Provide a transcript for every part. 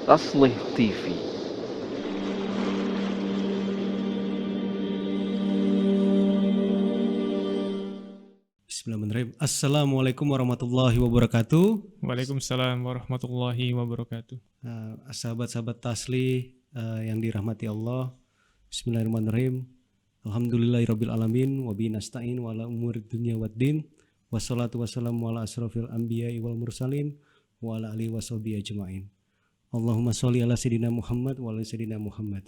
Taslih TV. Bismillahirrahmanirrahim. Assalamualaikum warahmatullahi wabarakatuh. Waalaikumsalam warahmatullahi wabarakatuh. Sahabat-sahabat Tasli yang dirahmati Allah. Bismillahirrahmanirrahim. Alhamdulillahirabbil alamin wa bihi nasta'in wa ala umuri dunya waddin. Wassalatu wassalamu ala asrofil anbiya'i wal mursalin wa ala alihi washabihi ajmain. Allahumma sholli ala sayyidina Muhammad wa ala sayyidina Muhammad.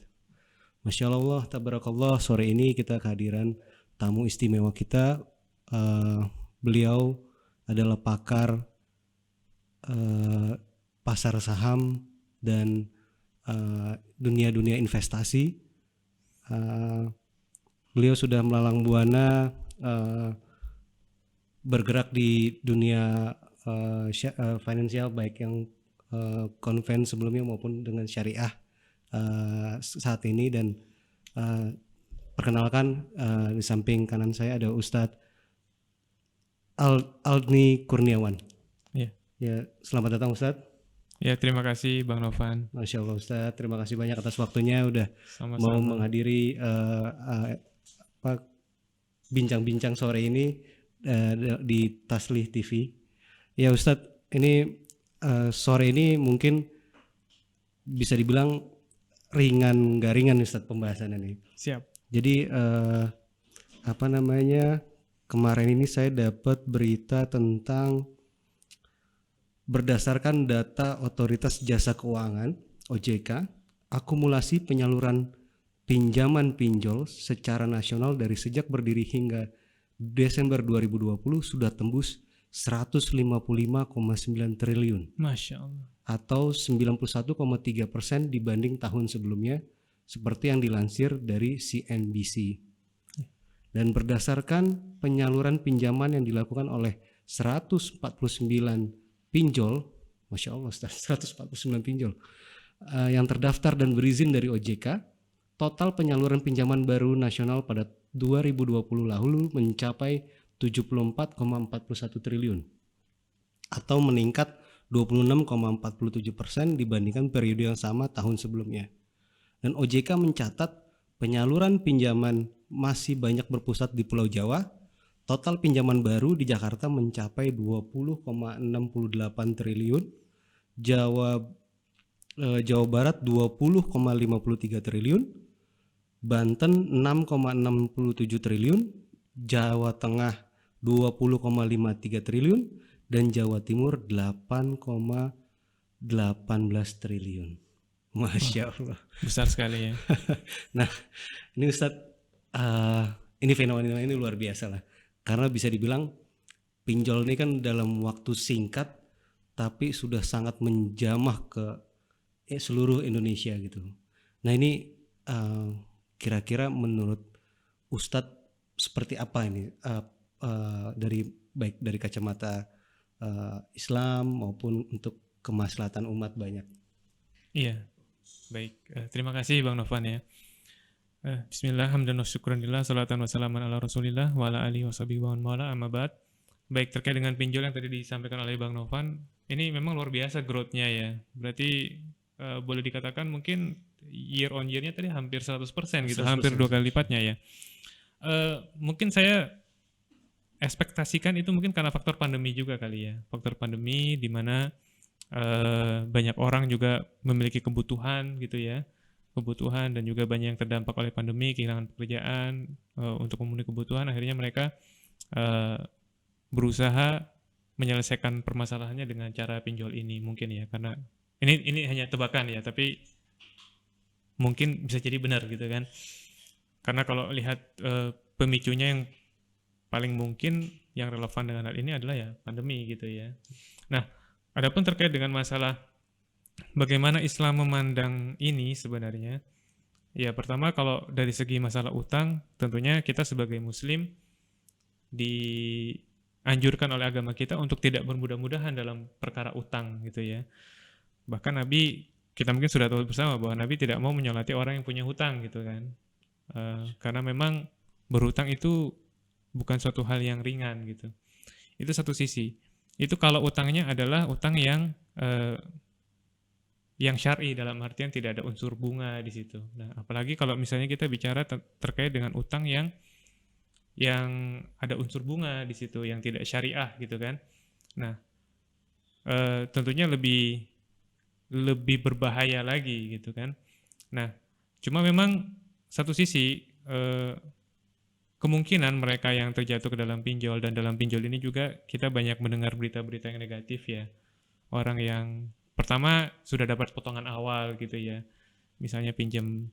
Masya Allah, tabarakallah, sore ini kita kehadiran tamu istimewa kita. Beliau adalah pakar pasar saham dan dunia-dunia investasi. Beliau sudah melalang buana bergerak di dunia finansial, baik yang konven sebelumnya maupun dengan syariah saat ini. Dan perkenalkan, di samping kanan saya ada Ustadz Aldni Kurniawan. Ya, selamat datang Ustadz. Ya, terima kasih Bang Novan. Masya Allah Ustadz, terima kasih banyak atas waktunya udah Sama-sama. mau menghadiri bincang-bincang sore ini di Taslih TV. Ya Ustadz, ini sore ini mungkin bisa dibilang ringan gak ringan Ustadz pembahasan ini. Siap. Jadi kemarin ini saya dapat berita tentang berdasarkan data Otoritas Jasa Keuangan (OJK), akumulasi penyaluran pinjaman pinjol secara nasional dari sejak berdiri hingga Desember 2020 sudah tembus 155,9 triliun. Masya Allah. Atau 91,3% dibanding tahun sebelumnya, seperti yang dilansir dari CNBC. Dan berdasarkan penyaluran pinjaman yang dilakukan oleh 149 pinjol, Masya Allah, 149 pinjol yang terdaftar dan berizin dari OJK, total penyaluran pinjaman baru nasional pada 2020 lalu mencapai 74,41 triliun atau meningkat 26,47% dibandingkan periode yang sama tahun sebelumnya. Dan OJK mencatat penyaluran pinjaman masih banyak berpusat di Pulau Jawa. Total pinjaman baru di Jakarta mencapai 20,68 triliun, Jawa Barat 20,53 triliun, Banten 6,67 triliun, Jawa Tengah 20,53 triliun, dan Jawa Timur 8,18 triliun. Masya Allah. Besar sekali ya. Nah, ini Ustadz, ini fenomena ini luar biasa lah. Karena bisa dibilang pinjol ini kan dalam waktu singkat tapi sudah sangat menjamah ke seluruh Indonesia gitu. Nah ini kira-kira menurut Ustadz seperti apa ini baik dari kacamata Islam maupun untuk kemaslahatan umat banyak. Iya, baik. Terima kasih Bang Novan ya. Bismillah, hamdan wa syukranillah, salatan wa salaman ala rasulillah wa ala alihi wa sahbihi wa man wala, amma ba'd. Baik, terkait dengan pinjol yang tadi disampaikan oleh Bang Novan, ini memang luar biasa growth-nya ya. Berarti boleh dikatakan mungkin year on year-nya tadi hampir 100% gitu, 100%. Hampir 2 kali lipatnya ya. Mungkin saya ekspektasikan itu mungkin karena faktor pandemi juga kali ya. Faktor pandemi di mana banyak orang juga memiliki kebutuhan gitu ya. Kebutuhan dan juga banyak yang terdampak oleh pandemi, kehilangan pekerjaan, untuk memenuhi kebutuhan, akhirnya mereka berusaha menyelesaikan permasalahannya dengan cara pinjol ini mungkin ya, karena ini hanya tebakan ya, tapi mungkin bisa jadi benar gitu kan. Karena kalau lihat pemicunya yang paling mungkin yang relevan dengan hal ini adalah ya pandemi gitu ya. Nah, adapun terkait dengan masalah bagaimana Islam memandang ini sebenarnya, ya pertama kalau dari segi masalah utang, tentunya kita sebagai muslim dianjurkan oleh agama kita untuk tidak bermudah-mudahan dalam perkara utang gitu ya. Bahkan Nabi, kita mungkin sudah tahu bersama bahwa Nabi tidak mau menyolati orang yang punya hutang gitu kan. Karena memang berhutang itu bukan suatu hal yang ringan gitu. Itu satu sisi. Itu kalau utangnya adalah utang yang yang syar'i, dalam artian tidak ada unsur bunga di situ. Nah, apalagi kalau misalnya kita bicara terkait dengan utang yang ada unsur bunga di situ, yang tidak syariah gitu kan. Nah, tentunya lebih berbahaya lagi gitu kan. Nah, cuma memang satu sisi kemungkinan mereka yang terjatuh ke dalam pinjol, dan dalam pinjol ini juga kita banyak mendengar berita-berita yang negatif ya. Orang yang pertama sudah dapat potongan awal gitu ya. Misalnya pinjam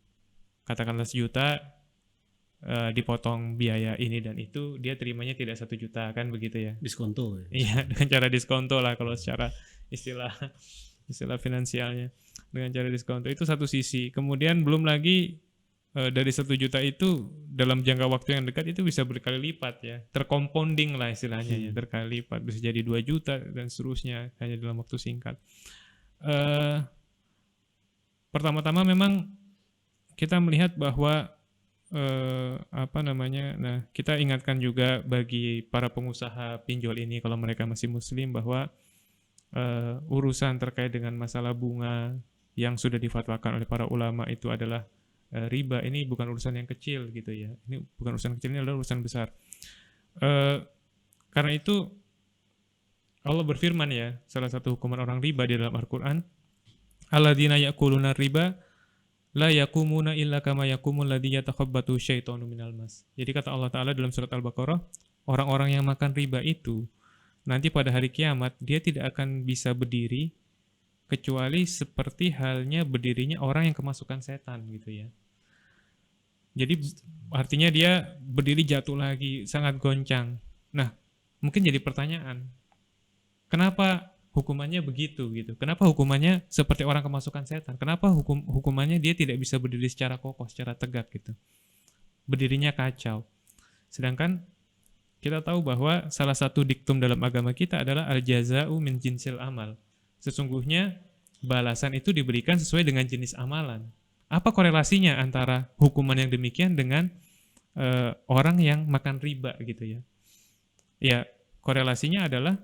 katakanlah 1 juta, dipotong biaya ini dan itu, dia terimanya tidak 1 juta kan begitu ya. Diskonto ya. Iya, dengan cara diskonto lah kalau secara istilah finansialnya. Dengan cara diskonto itu satu sisi. Kemudian belum lagi dari 1 juta itu dalam jangka waktu yang dekat itu bisa berkali lipat ya. Tercompounding lah istilahnya ya, berkali lipat. Bisa jadi 2 juta dan seterusnya hanya dalam waktu singkat. Pertama-tama memang kita melihat bahwa nah kita ingatkan juga bagi para pengusaha pinjol ini kalau mereka masih muslim bahwa urusan terkait dengan masalah bunga yang sudah difatwakan oleh para ulama itu adalah riba. Ini bukan urusan yang kecil gitu ya. Ini bukan urusan kecil, ini adalah urusan besar. Karena itu Allah berfirman ya, salah satu hukuman orang riba di dalam Al-Quran, alladzina ya'kuluna riba la yakumuna illa kama yakumul ladzi yatakhabbatu syaitanu minal mas. Jadi kata Allah Ta'ala dalam surat Al-Baqarah, orang-orang yang makan riba itu nanti pada hari kiamat dia tidak akan bisa berdiri kecuali seperti halnya berdirinya orang yang kemasukan setan gitu ya. Jadi artinya dia berdiri jatuh lagi, sangat goncang. Nah, mungkin jadi pertanyaan, kenapa hukumannya begitu gitu? Kenapa hukumannya seperti orang kemasukan setan? Kenapa hukumannya dia tidak bisa berdiri secara kokoh, secara tegak gitu? Berdirinya kacau. Sedangkan kita tahu bahwa salah satu diktum dalam agama kita adalah al-jaza'u min jinsil amal. Sesungguhnya balasan itu diberikan sesuai dengan jenis amalan. Apa korelasinya antara hukuman yang demikian dengan orang yang makan riba gitu ya? Ya, korelasinya adalah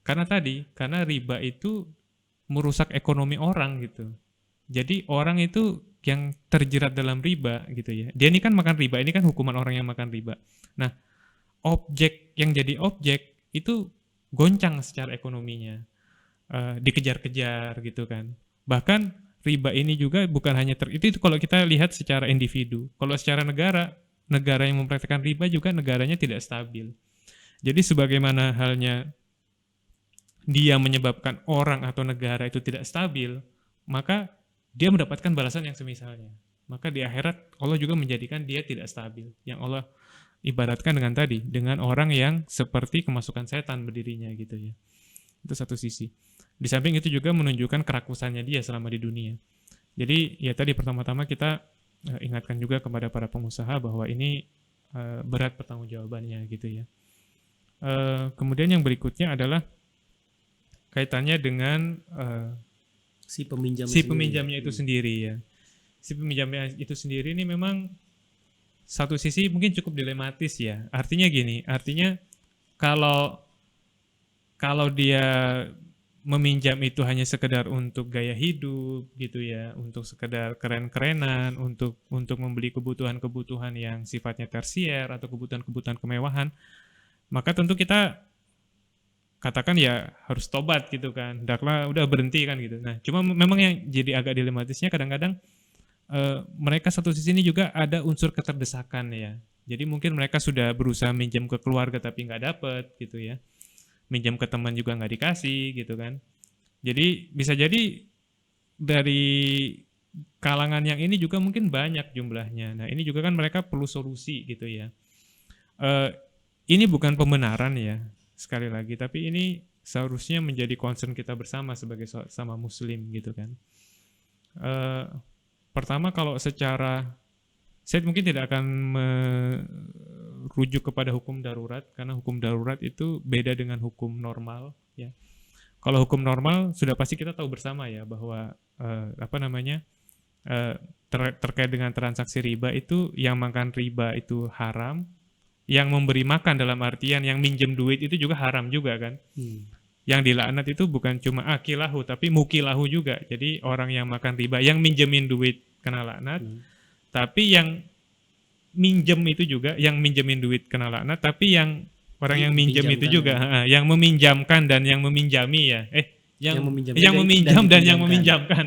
karena riba itu merusak ekonomi orang gitu. Jadi orang itu yang terjerat dalam riba gitu ya. Dia ini kan makan riba, ini kan hukuman orang yang makan riba. Nah, jadi objek itu goncang secara ekonominya, dikejar-kejar gitu kan. Bahkan riba ini juga bukan hanya itu kalau kita lihat secara individu. Kalau secara negara yang mempraktikkan riba juga negaranya tidak stabil. Jadi sebagaimana halnya dia menyebabkan orang atau negara itu tidak stabil, maka dia mendapatkan balasan yang semisalnya. Maka di akhirat Allah juga menjadikan dia tidak stabil. Yang Allah ibaratkan dengan orang yang seperti kemasukan setan berdirinya gitu ya. Itu satu sisi. Di samping itu juga menunjukkan kerakusannya dia selama di dunia. Jadi ya tadi pertama-tama kita ingatkan juga kepada para pengusaha bahwa ini berat pertanggungjawabannya gitu ya. Kemudian yang berikutnya adalah kaitannya dengan si peminjamnya itu sendiri ya. Si peminjamnya itu sendiri ini memang satu sisi mungkin cukup dilematis ya. Artinya gini, kalau dia meminjam itu hanya sekedar untuk gaya hidup gitu ya, untuk sekedar keren-kerenan, untuk membeli kebutuhan-kebutuhan yang sifatnya tersier atau kebutuhan-kebutuhan kemewahan, maka tentu kita katakan ya harus tobat gitu kan, hendaklah udah berhenti kan gitu. Nah, cuma memang yang jadi agak dilematisnya kadang-kadang mereka satu sisi ini juga ada unsur keterdesakan ya. Jadi mungkin mereka sudah berusaha minjam ke keluarga tapi nggak dapet gitu ya. Minjam ke teman juga nggak dikasih gitu kan. Jadi bisa jadi dari kalangan yang ini juga mungkin banyak jumlahnya. Nah ini juga kan mereka perlu solusi gitu ya. Ini bukan pembenaran ya, sekali lagi, tapi ini seharusnya menjadi concern kita bersama sebagai sama muslim gitu kan. Pertama kalau saya mungkin tidak akan merujuk kepada hukum darurat, karena hukum darurat itu beda dengan hukum normal ya. Kalau hukum normal sudah pasti kita tahu bersama ya bahwa terkait dengan transaksi riba itu yang makan riba itu haram, yang memberi makan dalam artian yang minjem duit itu juga haram juga kan. Yang dilaknat itu bukan cuma akilahu tapi mukilahu juga. Jadi orang yang makan riba, yang minjemin duit kena laknat, tapi yang minjem itu juga, yang minjemin duit kena laknat, tapi yang orang yang minjem itu juga, yang meminjamkan dan yang meminjami ya. Yang meminjam dan yang meminjamkan.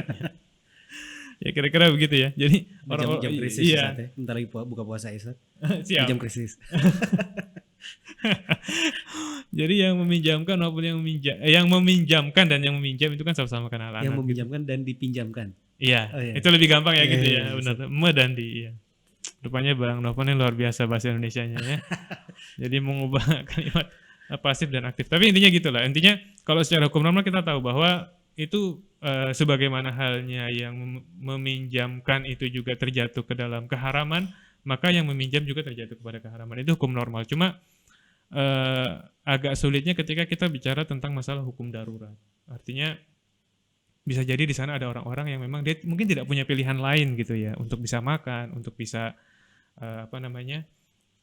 Ya kira-kira begitu ya. Jadi orang jam krisis iya. Bentar lagi buka puasa Ustaz. Siap. Jam krisis. Jadi yang meminjamkan maupun yang meminjamkan dan yang meminjam itu kan sama-sama kena laknat. Yang meminjamkan gitu. Dan dipinjamkan. Iya, itu lebih gampang ya gitu ya, benar. Me dan di. Iya. Rupanya Bang Novan ini luar biasa bahasa Indonesianya ya. Jadi mengubah kalimat pasif dan aktif. Tapi intinya gitulah. Intinya kalau secara hukum normal kita tahu bahwa itu sebagaimana halnya yang meminjamkan itu juga terjatuh ke dalam keharaman, maka yang meminjam juga terjatuh kepada keharaman. Itu hukum normal. Cuma agak sulitnya ketika kita bicara tentang masalah hukum darurat. Artinya bisa jadi di sana ada orang-orang yang memang dia mungkin tidak punya pilihan lain gitu ya untuk bisa makan, untuk bisa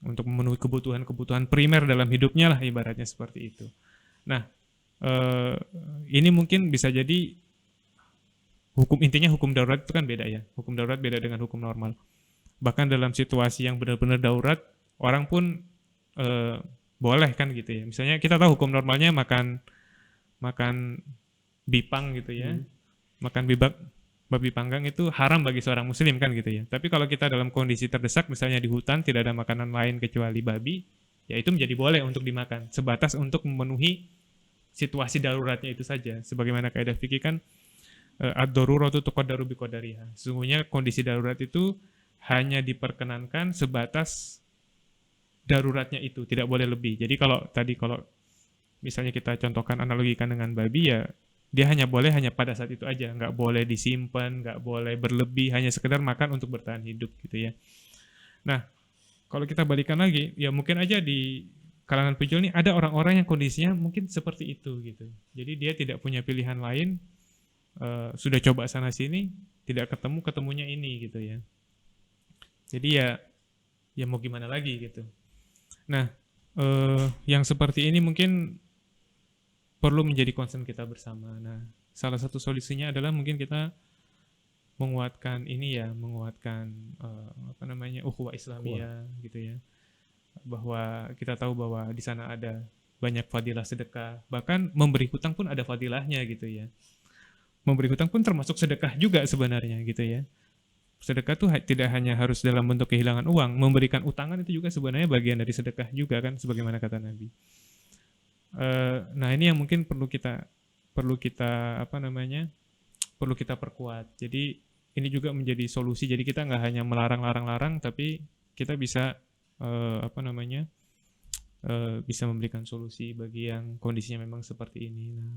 untuk memenuhi kebutuhan primer dalam hidupnya lah, ibaratnya seperti itu. Nah, ini mungkin bisa jadi intinya hukum darurat itu kan beda ya. Hukum darurat beda dengan hukum normal. Bahkan dalam situasi yang benar-benar darurat, orang pun boleh kan gitu ya. Misalnya kita tahu hukum normalnya makan bipang gitu ya. Makan babi panggang itu haram bagi seorang muslim kan gitu ya. Tapi kalau kita dalam kondisi terdesak, misalnya di hutan tidak ada makanan lain kecuali babi, ya itu menjadi boleh untuk dimakan, sebatas untuk memenuhi situasi daruratnya itu saja. Sebagaimana kaidah fikih kan ad-daruratu tuqaddaru biqadariha. Sesungguhnya kondisi darurat itu hanya diperkenankan sebatas daruratnya itu, tidak boleh lebih. Jadi kalau misalnya kita contohkan analogikan dengan babi ya, dia hanya pada saat itu aja, nggak boleh disimpan, nggak boleh berlebih, hanya sekedar makan untuk bertahan hidup gitu ya. Nah, kalau kita balikan lagi, ya mungkin aja di kalangan penjual ini ada orang-orang yang kondisinya mungkin seperti itu gitu. Jadi dia tidak punya pilihan lain, sudah coba sana sini, tidak ketemunya ini gitu ya. Jadi ya mau gimana lagi gitu. Nah, yang seperti ini mungkin perlu menjadi concern kita bersama. Nah, salah satu solusinya adalah mungkin kita menguatkan ukhuwah Islamiyah gitu ya. Bahwa kita tahu bahwa di sana ada banyak fadilah sedekah, bahkan memberi hutang pun ada fadilahnya gitu ya. Memberi hutang pun termasuk sedekah juga sebenarnya gitu ya. Sedekah tuh tidak hanya harus dalam bentuk kehilangan uang, memberikan utangan itu juga sebenarnya bagian dari sedekah juga kan, sebagaimana kata Nabi. Nah ini yang mungkin perlu kita perkuat. Jadi ini juga menjadi solusi. Jadi kita nggak hanya melarang, tapi kita bisa bisa memberikan solusi bagi yang kondisinya memang seperti ini. Nah,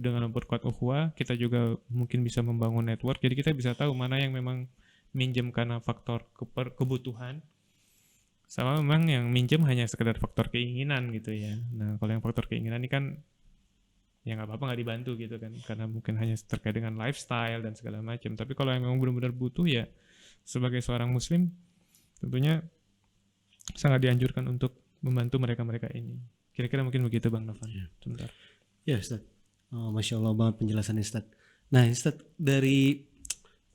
dengan memperkuat ukhuwah, kita juga mungkin bisa membangun network. Jadi kita bisa tahu mana yang memang minjem karena faktor kebutuhan, sama memang yang minjem hanya sekedar faktor keinginan gitu ya. Nah kalau yang faktor keinginan ini kan ya nggak apa-apa nggak dibantu gitu kan, karena mungkin hanya terkait dengan lifestyle dan segala macam. Tapi kalau yang memang benar-benar butuh ya, sebagai seorang muslim tentunya sangat dianjurkan untuk membantu mereka ini. Kira-kira mungkin begitu Bang Novan. Sebentar. Ya Ustaz, Masya Allah banget penjelasannya Ustaz. Nah Ustaz,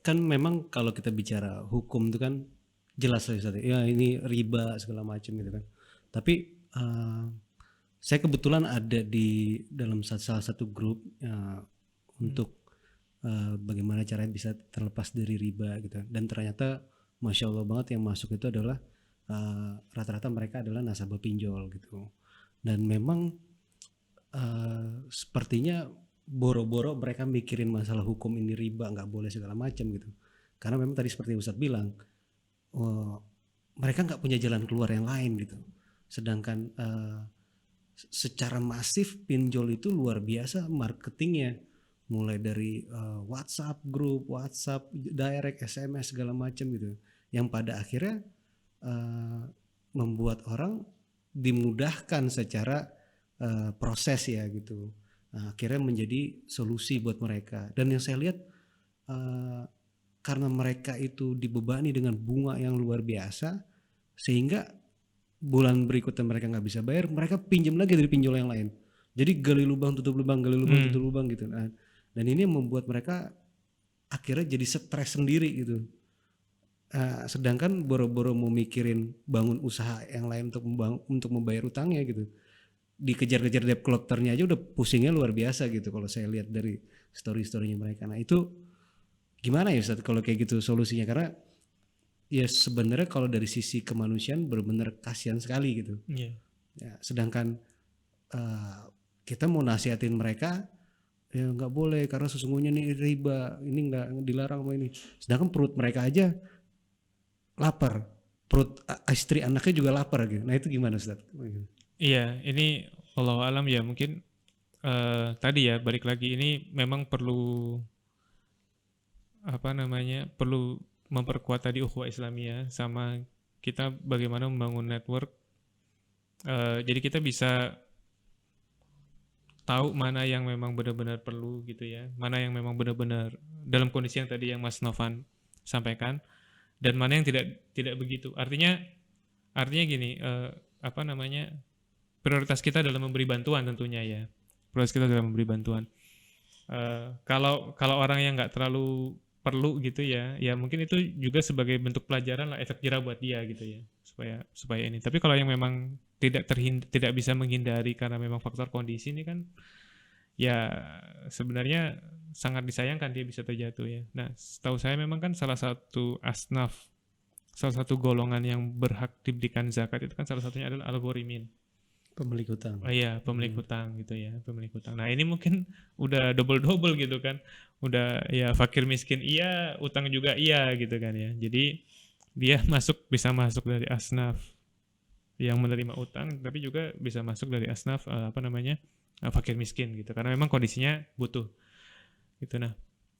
kan memang kalau kita bicara hukum itu kan jelas lah Ustaz, ya ini riba segala macam gitu kan. Tapi saya kebetulan ada di dalam salah satu grup untuk bagaimana caranya bisa terlepas dari riba gitu. Dan ternyata Masya Allah banget yang masuk itu adalah rata-rata mereka adalah nasabah pinjol gitu. Dan memang sepertinya boro-boro mereka mikirin masalah hukum ini riba, nggak boleh segala macam gitu. Karena memang tadi seperti Ustadz bilang, mereka nggak punya jalan keluar yang lain gitu. Sedangkan secara masif pinjol itu luar biasa marketingnya, mulai dari WhatsApp grup, WhatsApp direct, SMS segala macam gitu, yang pada akhirnya membuat orang dimudahkan secara proses ya gitu. Nah, akhirnya menjadi solusi buat mereka. Dan yang saya lihat karena mereka itu dibebani dengan bunga yang luar biasa, sehingga bulan berikutnya mereka nggak bisa bayar, mereka pinjam lagi dari pinjol yang lain. Jadi gali lubang tutup lubang, gali lubang tutup lubang gitu. Nah, dan ini membuat mereka akhirnya jadi stres sendiri gitu. Sedangkan boro-boro mau mikirin bangun usaha yang lain untuk membayar utangnya gitu. Dikejar-kejar debt collectornya aja udah pusingnya luar biasa gitu kalau saya lihat dari story-storynya mereka. Nah itu gimana ya Ustadz kalau kayak gitu solusinya? Karena ya sebenarnya kalau dari sisi kemanusiaan benar-benar kasihan sekali gitu. Iya. Ya, sedangkan kita mau nasihatin mereka ya nggak boleh karena sesungguhnya nih riba, ini nggak dilarang sama ini. Sedangkan perut mereka aja lapar, perut istri anaknya juga lapar gitu. Nah itu gimana Ustaz? Iya, ini wallahu alam ya mungkin tadi ya balik lagi ini memang perlu perlu memperkuat tadi ukhuwah Islamiyah sama kita bagaimana membangun network. Jadi kita bisa tahu mana yang memang benar-benar perlu gitu ya, mana yang memang benar-benar dalam kondisi yang tadi yang Mas Novan sampaikan, dan mana yang tidak begitu. Artinya gini, prioritas kita dalam memberi bantuan tentunya ya. Prioritas kita dalam memberi bantuan. Kalau orang yang nggak terlalu perlu gitu ya mungkin itu juga sebagai bentuk pelajaran lah, efek jerah buat dia gitu ya, supaya ini. Tapi kalau yang memang tidak bisa menghindari karena memang faktor kondisi ini kan ya sebenarnya sangat disayangkan dia bisa terjatuh ya. Nah, setahu saya memang kan salah satu golongan yang berhak diberikan zakat itu kan salah satunya adalah al-ghorimin. Pemilik hutang. Oh iya, pemilik hutang gitu ya, pemilik hutang. Nah, ini mungkin udah double gitu kan. Udah ya fakir miskin iya, utang juga iya gitu kan ya. Jadi dia bisa masuk dari asnaf yang menerima utang, tapi juga bisa masuk dari asnaf fakir miskin gitu. Karena memang kondisinya butuh. Gitu. Nah,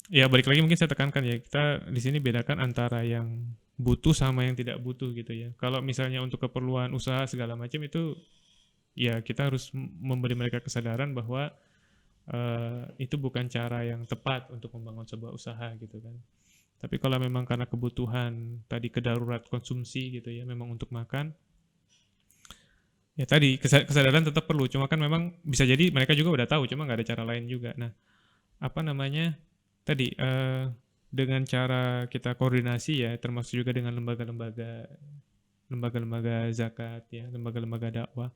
ya balik lagi mungkin saya tekankan ya, kita di sini bedakan antara yang butuh sama yang tidak butuh gitu ya. Kalau misalnya untuk keperluan usaha segala macam itu ya kita harus memberi mereka kesadaran bahwa itu bukan cara yang tepat untuk membangun sebuah usaha gitu kan. Tapi kalau memang karena kebutuhan tadi kedarurat konsumsi gitu ya, memang untuk makan, ya tadi kesadaran tetap perlu. Cuma kan memang bisa jadi mereka juga udah tahu, cuma nggak ada cara lain juga. Nah, tadi dengan cara kita koordinasi ya, termasuk juga dengan lembaga-lembaga zakat ya, lembaga-lembaga dakwah.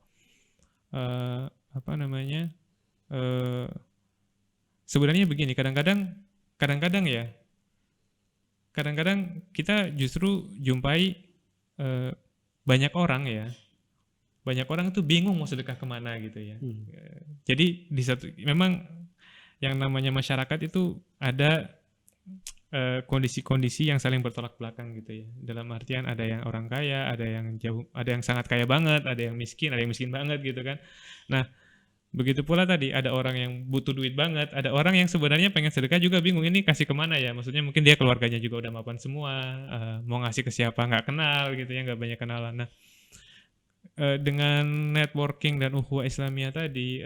Sebenarnya begini, kadang-kadang kita justru jumpai banyak orang itu bingung mau sedekah kemana gitu ya. Jadi memang yang namanya masyarakat itu ada kondisi-kondisi yang saling bertolak belakang gitu ya. Dalam artian ada yang orang kaya, ada yang jauh, ada yang sangat kaya banget, ada yang miskin banget gitu kan. Nah, begitu pula tadi ada orang yang butuh duit banget, ada orang yang sebenarnya pengen sedekah juga bingung ini kasih kemana ya. Maksudnya mungkin dia keluarganya juga udah mapan semua, mau ngasih ke siapa nggak kenal gitu ya, nggak banyak kenalan. Nah, dengan networking dan ukhuwah Islamiyah tadi,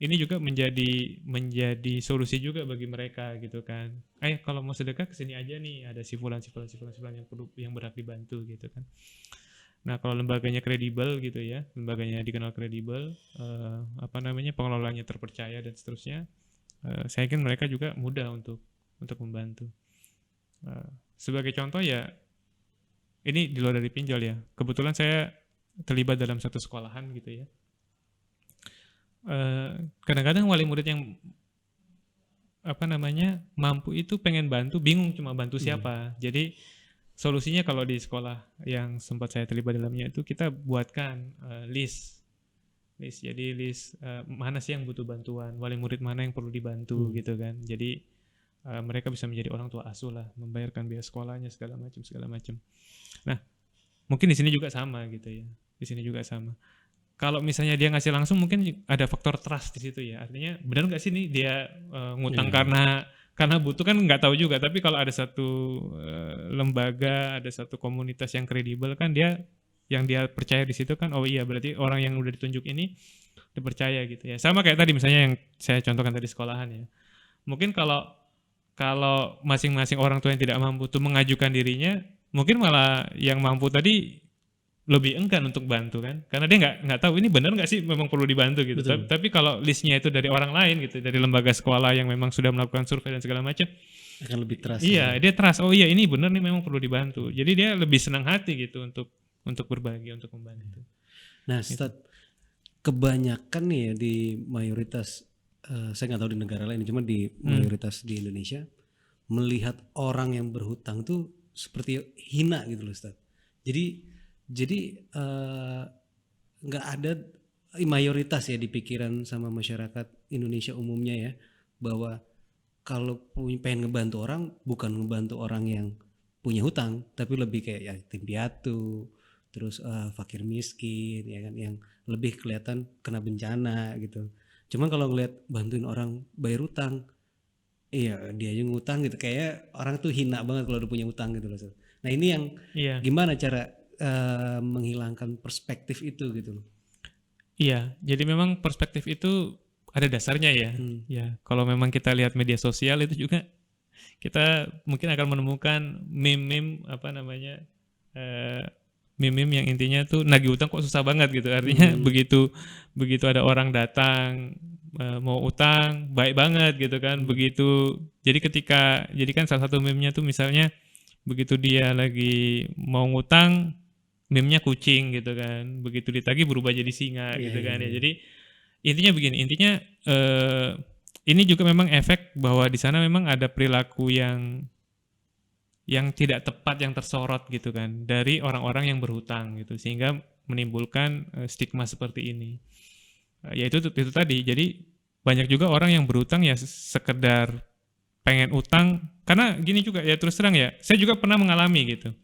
ini juga menjadi solusi juga bagi mereka gitu kan. Kalau mau sedekah kesini aja nih, ada si fulan yang berhak dibantu gitu kan. Nah, kalau lembaganya kredibel gitu ya, lembaganya dikenal kredibel, pengelolanya terpercaya dan seterusnya, saya yakin mereka juga mudah untuk membantu. Sebagai contoh ya, ini di luar dari pinjol ya. Kebetulan saya terlibat dalam satu sekolahan gitu ya. Kadang-kadang wali murid yang mampu itu pengen bantu, bingung cuma bantu siapa. Jadi solusinya kalau di sekolah yang sempat saya terlibat dalamnya itu kita buatkan list. Jadi list mana sih yang butuh bantuan, wali murid mana yang perlu dibantu gitu kan. Jadi mereka bisa menjadi orang tua asuh lah, membayarkan biaya sekolahnya segala macam. Nah, mungkin di sini juga sama gitu ya. Di sini juga sama. Kalau misalnya dia ngasih langsung mungkin ada faktor trust di situ ya. Artinya benar nggak sih nih dia ngutang karena butuh kan nggak tahu juga. Tapi kalau ada satu lembaga, ada satu komunitas yang kredibel kan yang dia percaya di situ kan, oh iya berarti orang yang udah ditunjuk ini dipercaya gitu ya. Sama kayak tadi misalnya yang saya contohkan tadi sekolahan ya. Mungkin kalau masing-masing orang tua yang tidak mampu tuh mengajukan dirinya, mungkin malah yang mampu tadi lebih enggan untuk bantu kan, karena dia nggak tahu ini benar nggak sih memang perlu dibantu gitu. Betul. Tapi kalau listnya itu dari orang lain gitu, dari lembaga sekolah yang memang sudah melakukan survei dan segala macam, Akan lebih trust. iya dia trust, oh iya ini benar nih memang perlu dibantu. Jadi dia lebih senang hati gitu untuk berbagi, untuk membantu. Nah, Ustaz, kebanyakan nih ya di mayoritas, saya nggak tahu di negara lain, cuma di mayoritas di Indonesia melihat orang yang berhutang tuh seperti hina gitu loh, Ustaz. Jadi nggak ada mayoritas ya di pikiran sama masyarakat Indonesia umumnya ya, bahwa kalau pengen ngebantu orang bukan ngebantu orang yang punya hutang, tapi lebih kayak yatim piatu, terus fakir miskin ya kan, yang lebih kelihatan kena bencana gitu. Cuman kalau ngeliat bantuin orang bayar utang, iya dia aja ngutang gitu, kayak orang tuh hina banget kalau udah punya utang gitu loh. Ustaz. Nah ini yang Iya. gimana cara menghilangkan perspektif itu gitu loh. Iya, jadi memang perspektif itu ada dasarnya ya. Ya, kalau memang kita lihat media sosial itu juga kita mungkin akan menemukan meme-meme apa namanya, meme-meme yang intinya tuh nagih utang kok susah banget gitu. Artinya begitu ada orang datang mau utang baik banget gitu kan. Jadi kan salah satu meme-nya tuh misalnya begitu dia lagi mau ngutang, meme-nya kucing gitu kan, begitu ditagih berubah jadi singa gitu kan ya. Jadi intinya begini, ini juga memang efek bahwa di sana memang ada perilaku yang tidak tepat, yang tersorot gitu kan dari orang-orang yang berhutang gitu, sehingga menimbulkan stigma seperti ini. Yaitu itu tadi, jadi banyak juga orang yang berhutang ya sekedar pengen utang, karena gini juga ya, terus terang ya, saya juga pernah mengalami gitu.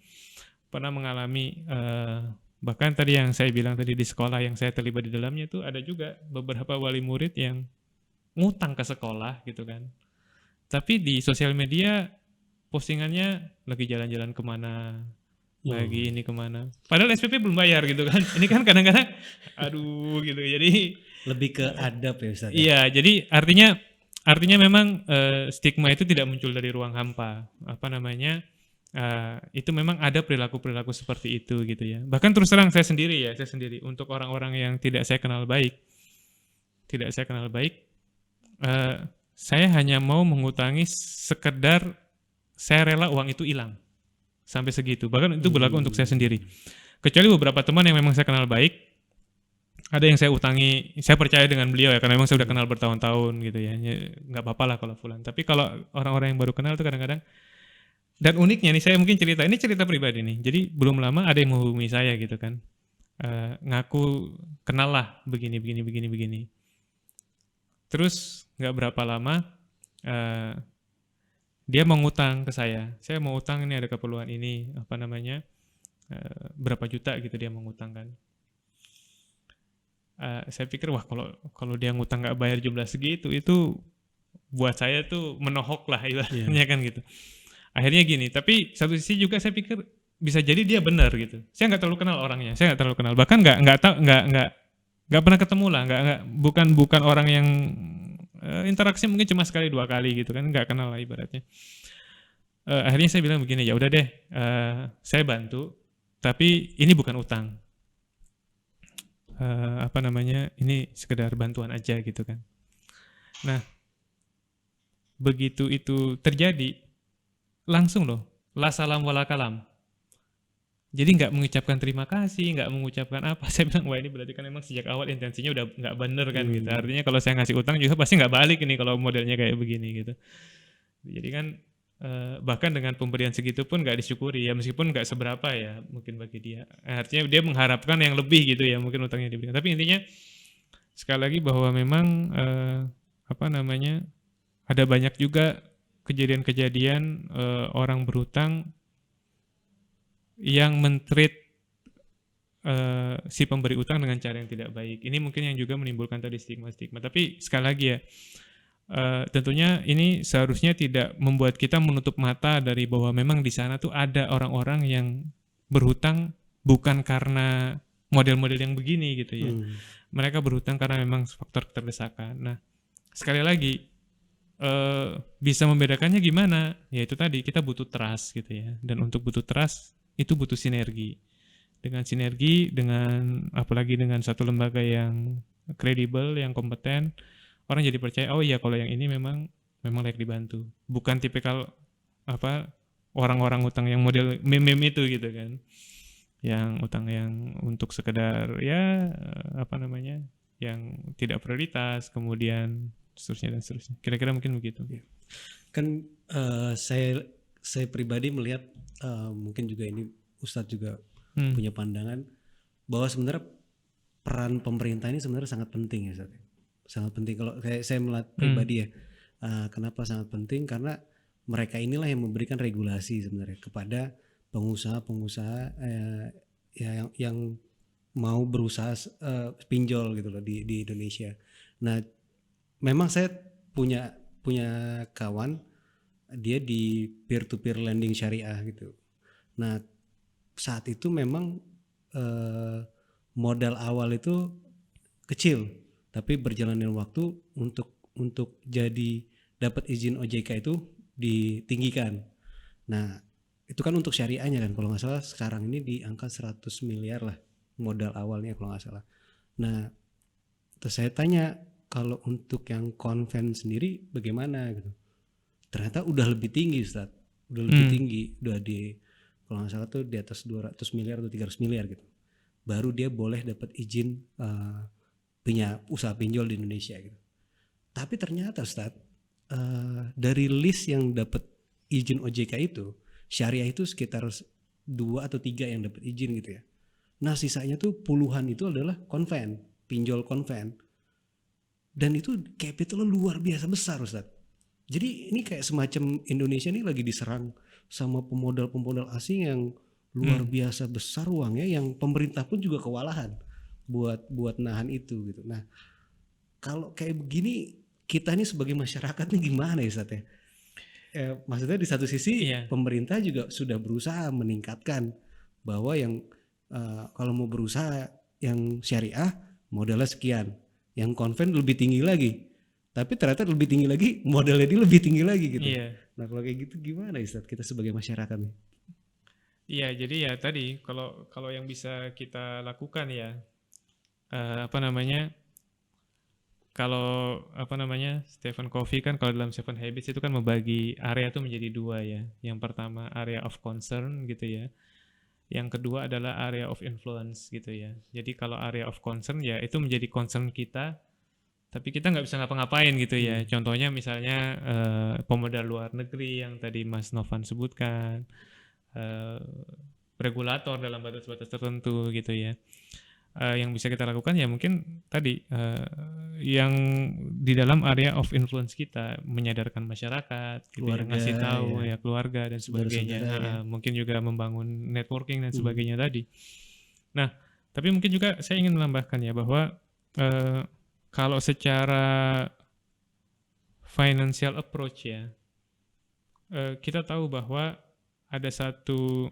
Bahkan tadi yang saya bilang tadi di sekolah yang saya terlibat di dalamnya itu ada juga beberapa wali murid yang ngutang ke sekolah gitu kan. Tapi di sosial media postingannya lagi jalan-jalan kemana, lagi ini kemana. Padahal SPP belum bayar gitu kan. Ini kan kadang-kadang aduh gitu. Jadi Lebih ke adab ya Ustaz. iya, jadi artinya memang stigma itu tidak muncul dari ruang hampa. Apa namanya? Itu memang ada perilaku-perilaku seperti itu gitu ya. Bahkan terus terang saya sendiri untuk orang-orang yang tidak saya kenal baik, saya hanya mau mengutangi sekedar saya rela uang itu hilang sampai segitu. Bahkan itu berlaku untuk saya sendiri. Kecuali beberapa teman yang memang saya kenal baik, ada yang saya utangi, saya percaya dengan beliau ya, karena memang saya sudah kenal bertahun-tahun gitu ya. Nggak apa-apa lah kalau fulan. Tapi kalau orang-orang yang baru kenal itu kadang-kadang. Dan uniknya nih, saya mungkin ini cerita pribadi nih. Jadi belum lama ada yang menghubungi saya gitu kan, ngaku kenal lah begini. Terus nggak berapa lama dia mau ngutang ke saya mau utang ini, ada keperluan ini, apa namanya, berapa juta gitu dia mau ngutang kan. Saya pikir wah kalau dia ngutang nggak bayar jumlah segitu, itu buat saya tuh menohok lah ibaratnya kan gitu. Akhirnya gini, tapi satu sisi juga saya pikir bisa jadi dia benar gitu. Saya nggak terlalu kenal orangnya, bahkan nggak pernah ketemu lah, bukan orang yang interaksi mungkin cuma sekali dua kali gitu kan, nggak kenal lah ibaratnya. Akhirnya saya bilang begini, ya udah deh, saya bantu, tapi ini bukan utang. Apa namanya, ini sekedar bantuan aja gitu kan. Nah, begitu itu terjadi, langsung loh, la salam wala kalam. Jadi nggak mengucapkan terima kasih, nggak mengucapkan apa. Saya bilang, wah ini berarti kan memang sejak awal intensinya udah nggak bener kan gitu. Artinya kalau saya ngasih utang juga pasti nggak balik ini kalau modelnya kayak begini gitu. Jadi kan bahkan dengan pemberian segitu pun nggak disyukuri ya, meskipun nggak seberapa ya mungkin bagi dia. Artinya dia mengharapkan yang lebih gitu ya, mungkin utangnya diberikan. Tapi intinya sekali lagi bahwa memang apa namanya, ada banyak juga kejadian-kejadian orang berhutang yang men-treat si pemberi utang dengan cara yang tidak baik. Ini mungkin yang juga menimbulkan tadi stigma-stigma. Tapi sekali lagi ya, tentunya ini seharusnya tidak membuat kita menutup mata dari bahwa memang di sana tuh ada orang-orang yang berhutang bukan karena model-model yang begini gitu ya. Mereka berhutang karena memang faktor keterdesakan. Nah, sekali lagi, bisa membedakannya gimana? Ya itu tadi, kita butuh trust gitu ya. Dan untuk butuh trust itu butuh sinergi. dengan sinergi, dengan apalagi dengan satu lembaga yang kredibel, yang kompeten, orang jadi percaya, oh iya kalau yang ini memang layak dibantu. Bukan tipikal apa orang-orang utang yang model meme-meme itu gitu kan. Yang utang yang untuk sekedar ya apa namanya? Yang tidak prioritas, kemudian seterusnya dan seterusnya. Kira-kira mungkin begitu. Kan saya pribadi melihat mungkin juga ini Ustadz juga punya pandangan bahwa sebenarnya peran pemerintah ini sebenarnya sangat penting ya Ustadz. Sangat penting kalau saya melihat pribadi ya. Kenapa sangat penting? Karena mereka inilah yang memberikan regulasi sebenarnya kepada pengusaha-pengusaha ya yang mau berusaha pinjol gitu loh di Indonesia. Nah, memang saya punya kawan dia di peer to peer lending syariah gitu. Nah, saat itu memang modal awal itu kecil, tapi berjalannya waktu untuk jadi dapat izin OJK itu ditinggikan. Nah, itu kan untuk syariahnya kan, kalau nggak salah sekarang ini di angka 100 miliar lah modal awalnya kalau nggak salah. Nah, terus saya tanya kalau untuk yang konven sendiri bagaimana gitu. Ternyata udah lebih tinggi Ustaz, udah lebih tinggi, udah di kalau nggak salah tuh di atas 200 miliar atau 300 miliar gitu. Baru dia boleh dapat izin punya usaha pinjol di Indonesia gitu. Tapi ternyata Ustaz, dari list yang dapat izin OJK itu, syariah itu sekitar 2 atau 3 yang dapat izin gitu ya. Nah sisanya tuh puluhan itu adalah konven, pinjol konven. Dan itu capitalnya luar biasa besar Ustaz. Jadi ini kayak semacam Indonesia ini lagi diserang sama pemodal-pemodal asing yang luar biasa besar uangnya, yang pemerintah pun juga kewalahan buat nahan itu gitu. Nah kalau kayak begini kita ini sebagai masyarakat nih gimana ya Ustaz ya? Maksudnya di satu sisi pemerintah juga sudah berusaha meningkatkan bahwa yang kalau mau berusaha yang syariah modalnya sekian, yang konven lebih tinggi lagi. Tapi ternyata lebih tinggi lagi, modalnya dia lebih tinggi lagi gitu. Nah kalau kayak gitu gimana Ustaz kita sebagai masyarakat nih? Iya, jadi ya tadi kalau yang bisa kita lakukan ya apa namanya? Kalau apa namanya? Stephen Covey kan kalau dalam Seven Habits itu kan membagi area itu menjadi 2 ya. Yang pertama area of concern gitu ya. Yang kedua adalah area of influence gitu ya. Jadi kalau area of concern ya itu menjadi concern kita, tapi kita nggak bisa ngapa-ngapain gitu ya. Contohnya misalnya pemodal luar negeri yang tadi Mas Novan sebutkan, regulator dalam batas-batas tertentu gitu ya. Yang bisa kita lakukan ya mungkin tadi yang di dalam area of influence kita, menyadarkan masyarakat, gitu ya, Keluarga, ngasih tahu ya keluarga dan sebagainya. saudara ya. Mungkin juga membangun networking dan sebagainya tadi. Nah, tapi mungkin juga saya ingin menambahkan ya bahwa kalau secara financial approach ya, kita tahu bahwa ada satu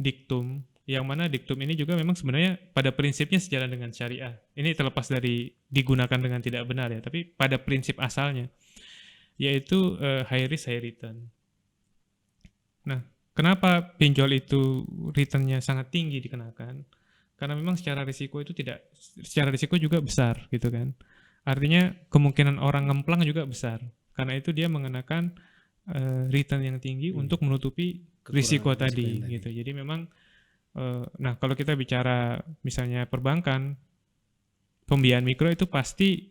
diktum, yang mana diktum ini juga memang sebenarnya pada prinsipnya sejalan dengan syariah. Ini terlepas dari digunakan dengan tidak benar ya, tapi pada prinsip asalnya, yaitu high risk high return. Nah, kenapa pinjol itu returnnya sangat tinggi dikenakan? Karena memang secara risiko juga besar gitu kan. Artinya kemungkinan orang ngemplang juga besar. Karena itu dia mengenakan return yang tinggi untuk menutupi risiko tadi gitu. Jadi memang nah kalau kita bicara misalnya perbankan, pembiayaan mikro itu pasti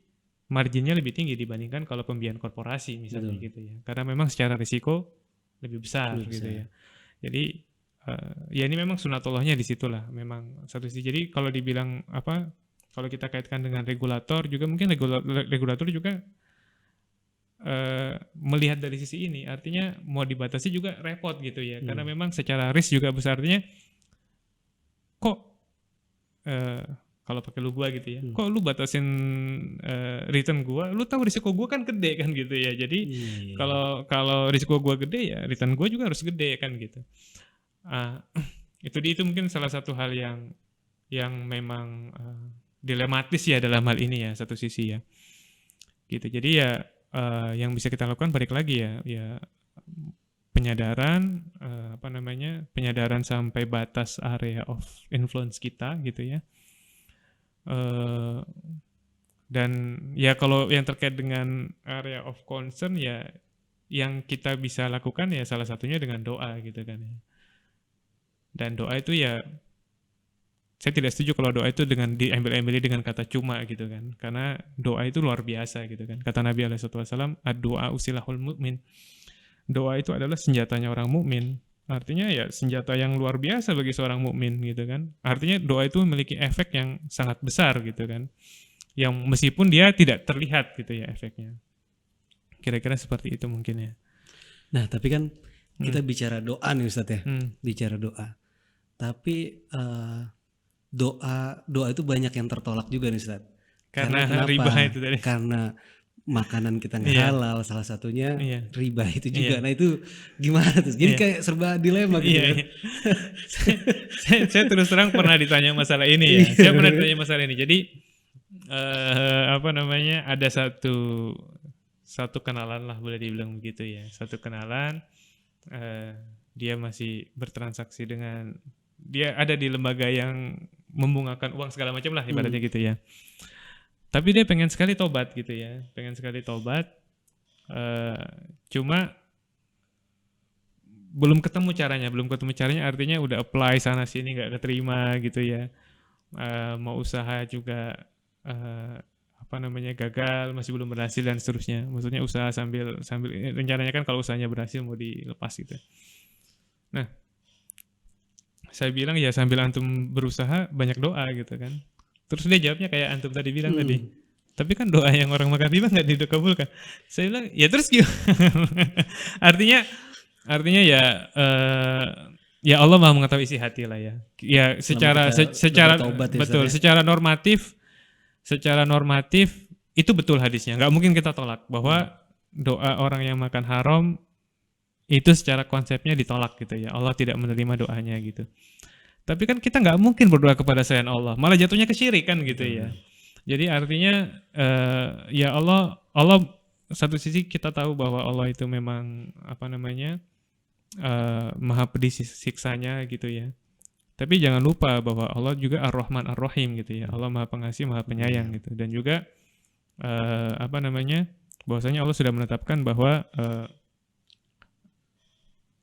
marginnya lebih tinggi dibandingkan kalau pembiayaan korporasi misalnya gitu ya. Karena memang secara risiko lebih besar gitu ya. Jadi ya ini memang sunatullahnya di situlah memang satu sisi. Jadi kalau dibilang apa, kalau kita kaitkan dengan regulator juga mungkin regulator juga melihat dari sisi ini, artinya mau dibatasi juga repot gitu ya. Karena memang secara risk juga besar, artinya kok kalau pakai lu gua gitu ya, kok lu batasin return gua, lu tahu risiko gua kan gede kan gitu ya. Jadi kalau risiko gua gede ya return gua juga harus gede kan gitu. Itu mungkin salah satu hal yang memang dilematis ya dalam hal ini ya, satu sisi ya gitu. Jadi ya yang bisa kita lakukan balik lagi ya penyadaran, penyadaran sampai batas area of influence kita gitu ya. Dan ya kalau yang terkait dengan area of concern ya yang kita bisa lakukan ya salah satunya dengan doa gitu kan ya. Dan doa itu ya saya tidak setuju kalau doa itu dengan diambil-ambil dengan kata cuma gitu kan. Karena doa itu luar biasa gitu kan. Kata Nabi SAW, ad-doa usilahul mu'min. Doa itu adalah senjatanya orang mukmin. Artinya ya senjata yang luar biasa bagi seorang mukmin gitu kan. Artinya doa itu memiliki efek yang sangat besar gitu kan. Yang meskipun dia tidak terlihat gitu ya efeknya. Kira-kira seperti itu mungkin ya. Nah, tapi kan kita bicara doa nih Ustadz ya. Bicara doa. Tapi doa itu banyak yang tertolak juga nih Ustadz. Karena kenapa? riba itu tadi. Karena makanan kita nggak Iya. halal, salah satunya Iya. riba itu juga. Iya. Nah itu gimana tuh? Jadi kayak serba dilema gitu. Iya, iya. saya terus terang pernah ditanya masalah ini ya. Saya pernah ditanya masalah ini. Jadi ada satu kenalan lah boleh dibilang begitu ya. Satu kenalan dia masih bertransaksi dengan, dia ada di lembaga yang membungakan uang segala macam lah ibaratnya gitu ya. Tapi dia pengen sekali tobat gitu ya. Pengen sekali tobat. Cuma belum ketemu caranya, artinya udah apply sana sini nggak keterima gitu ya. Mau usaha juga gagal, masih belum berhasil dan seterusnya. Maksudnya usaha sambil rencananya kan kalau usahanya berhasil mau dilepas gitu. Nah, saya bilang ya sambil antum berusaha banyak doa gitu kan. Terus dia jawabnya kayak antum tadi bilang tadi. Tapi kan doa yang orang makan riba nggak dikabulkan. Saya bilang ya terus gimana? artinya ya Allah Maha mengetahui isi hati lah ya. Ya secara betul, secara normatif itu betul hadisnya. Nggak mungkin kita tolak bahwa doa orang yang makan haram itu secara konsepnya ditolak gitu ya. Allah tidak menerima doanya gitu. Tapi kan kita nggak mungkin berdoa kepada selain Allah, malah jatuhnya kesyirikan gitu ya. Jadi artinya ya Allah satu sisi kita tahu bahwa Allah itu memang maha pedih siksanya gitu ya. Tapi jangan lupa bahwa Allah juga Ar-Rahman Ar-Rahim gitu ya. Allah maha pengasih, maha penyayang gitu. Dan juga bahwasanya Allah sudah menetapkan bahwa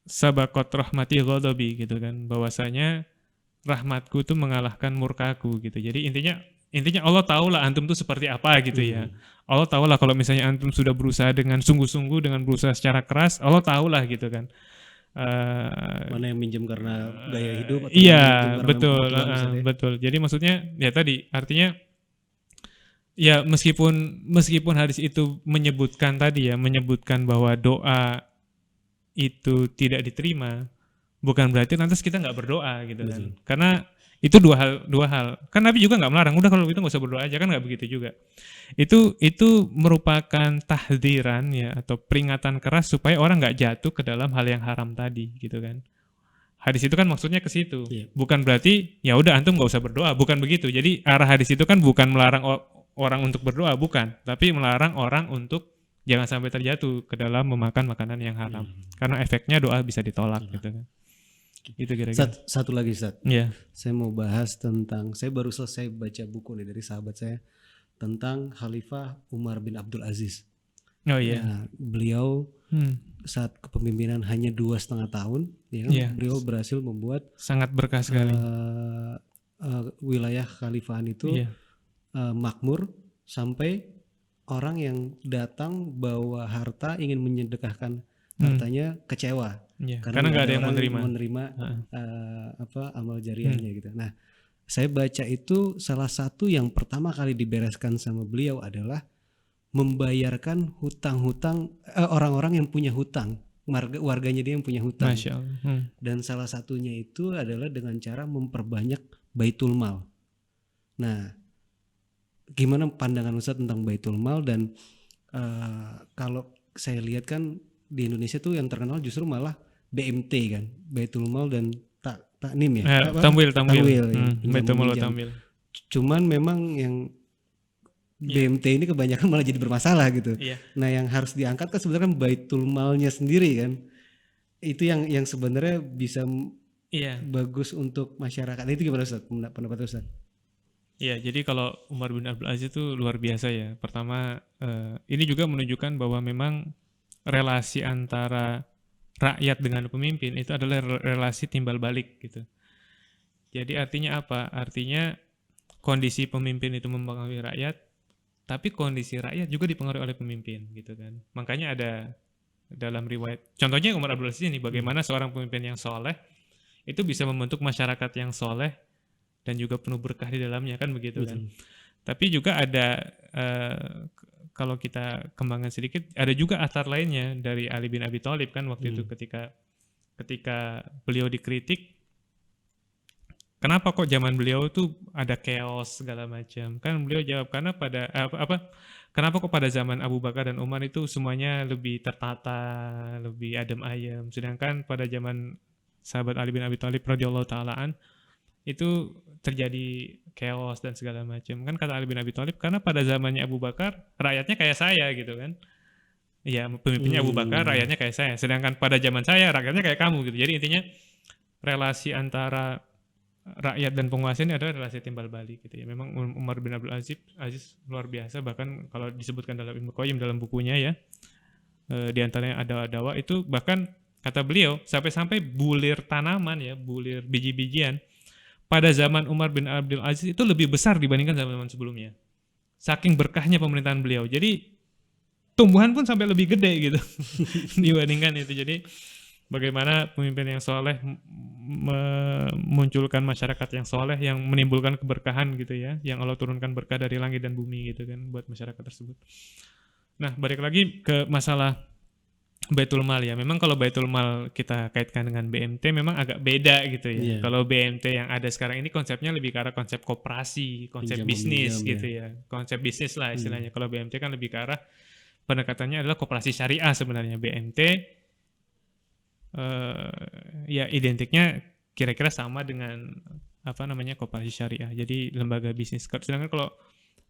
sabaqat rahmati ghadabi gitu kan, bahwasanya rahmatku itu mengalahkan murkaku gitu. Jadi intinya Allah tahulah antum tuh seperti apa gitu ya. Allah tahulah kalau misalnya antum sudah berusaha dengan sungguh-sungguh, dengan berusaha secara keras, Allah tahulah gitu kan. Mana yang minjem karena gaya hidup atau iya, betul, betul. Jadi maksudnya ya tadi artinya ya meskipun hadis itu menyebutkan bahwa doa itu tidak diterima, bukan berarti lantas kita nggak berdoa gitu kan. Karena itu dua hal. Kan Nabi juga nggak melarang. Udah kalau gitu nggak usah berdoa aja, kan nggak begitu juga. Itu merupakan tahdiran ya atau peringatan keras supaya orang nggak jatuh ke dalam hal yang haram tadi gitu kan. Hadis itu kan maksudnya ke situ. Bukan berarti ya udah antum nggak usah berdoa, bukan begitu. Jadi arah hadis itu kan bukan melarang orang untuk berdoa, bukan, tapi melarang orang untuk jangan sampai terjatuh ke dalam memakan makanan yang haram. Karena efeknya doa bisa ditolak gitu kan. Itu kira-kira. Satu lagi Ustaz. Iya. Saya mau bahas tentang, saya baru selesai baca buku nih dari sahabat saya tentang Khalifah Umar bin Abdul Aziz. Oh iya. Nah, beliau saat kepemimpinan hanya 2,5 tahun, ya kan? Beliau berhasil membuat sangat berkah sekali wilayah khalifahan itu makmur sampai orang yang datang bawa harta ingin menyedekahkan hartanya kecewa karena nggak ada yang menerima amal jariahnya gitu. Nah, saya baca itu salah satu yang pertama kali dibereskan sama beliau adalah membayarkan hutang-hutang orang-orang yang punya hutang, warganya dia yang punya hutang. Masya Allah. Dan salah satunya itu adalah dengan cara memperbanyak Baitul Mal. Nah, gimana pandangan Ustaz tentang Baitul Mal? Dan kalau saya lihat kan di Indonesia tuh yang terkenal justru malah BMT kan, Baitul Mal dan Taknim ya. Tamwil. Baitul Mal Tamwil. Cuman memang yang BMT ini kebanyakan malah jadi bermasalah gitu. Nah, yang harus diangkat kan sebenarnya kan Baitul Malnya sendiri kan. itu yang sebenarnya bisa Iya. bagus untuk masyarakat. Itu gimana Ustaz? Pendapat Ustaz? Iya, jadi kalau Umar bin Abdul Aziz itu luar biasa ya. Pertama, ini juga menunjukkan bahwa memang relasi antara rakyat dengan pemimpin itu adalah relasi timbal balik gitu. Jadi artinya apa? Artinya kondisi pemimpin itu mempengaruhi rakyat, tapi kondisi rakyat juga dipengaruhi oleh pemimpin gitu kan. Makanya ada dalam riwayat, contohnya Umar Abdul Aziz ini, bagaimana seorang pemimpin yang soleh itu bisa membentuk masyarakat yang soleh dan juga penuh berkah di dalamnya kan begitu kan. Betul. Tapi juga ada kalau kita kembangkan sedikit, ada juga atar lainnya dari Ali bin Abi Thalib kan waktu itu ketika beliau dikritik, kenapa kok zaman beliau tuh ada chaos segala macam? Kan beliau jawab karena kenapa kok pada zaman Abu Bakar dan Umar itu semuanya lebih tertata, lebih adem ayem, sedangkan pada zaman sahabat Ali bin Abi Thalib radhiyallahu taalaan itu terjadi chaos dan segala macam. Kan kata Ali bin Abi Thalib, karena pada zamannya Abu Bakar rakyatnya kayak saya gitu kan. Iya, pemimpinnya Abu Bakar, rakyatnya kayak saya. Sedangkan pada zaman saya rakyatnya kayak kamu gitu. Jadi intinya relasi antara rakyat dan penguasa ini adalah relasi timbal balik gitu ya. Memang Umar bin Abdul Aziz luar biasa, bahkan kalau disebutkan dalam Ibnu Qayyim dalam bukunya ya, di antaranya ada dawa itu, bahkan kata beliau sampai-sampai bulir tanaman ya, bulir biji-bijian pada zaman Umar bin Abdul Aziz itu lebih besar dibandingkan zaman sebelumnya. Saking berkahnya pemerintahan beliau. Jadi tumbuhan pun sampai lebih gede gitu dibandingkan itu. Jadi bagaimana pemimpin yang soleh memunculkan masyarakat yang soleh yang menimbulkan keberkahan gitu ya, yang Allah turunkan berkah dari langit dan bumi gitu kan buat masyarakat tersebut. Nah, balik lagi ke masalah Baitul Mal ya. Memang kalau Baitul Mal kita kaitkan dengan BMT memang agak beda gitu ya. Iya. Kalau BMT yang ada sekarang ini konsepnya lebih ke arah konsep koperasi, konsep Pinjam bisnis meminjam gitu ya. ya. Konsep bisnis lah istilahnya. Kalau BMT kan lebih ke arah pendekatannya adalah koperasi syariah sebenarnya. BMT ya identiknya kira-kira sama dengan apa namanya koperasi syariah. Jadi lembaga bisnis. Sedangkan kalau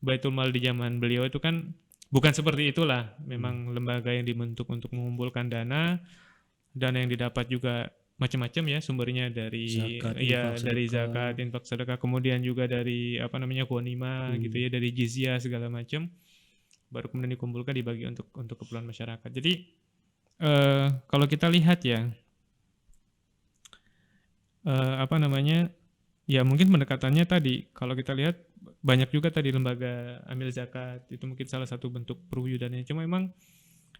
Baitul Mal di zaman beliau itu kan bukan seperti itulah. Memang lembaga yang dibentuk untuk mengumpulkan dana yang didapat juga macam-macam ya, sumbernya dari Zakat, ya infak, dari sedekah. zakat, infak, sedekah, kemudian juga dari apa namanya ghanimah gitu ya, dari jizyah segala macam. Baru kemudian dikumpulkan dibagi untuk keperluan masyarakat. Jadi kalau kita lihat ya apa namanya, ya mungkin pendekatannya tadi kalau kita lihat banyak juga tadi lembaga amil zakat itu mungkin salah satu bentuk perwujudannya. Cuma memang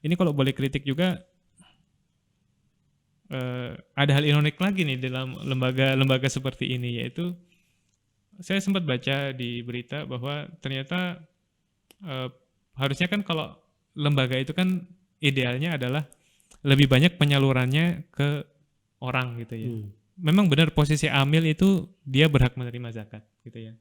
ini kalau boleh kritik juga ada hal ironik lagi nih dalam lembaga-lembaga seperti ini, yaitu saya sempat baca di berita bahwa ternyata harusnya kan kalau lembaga itu kan idealnya adalah lebih banyak penyalurannya ke orang gitu ya. Memang benar posisi amil itu dia berhak menerima zakat gitu ya.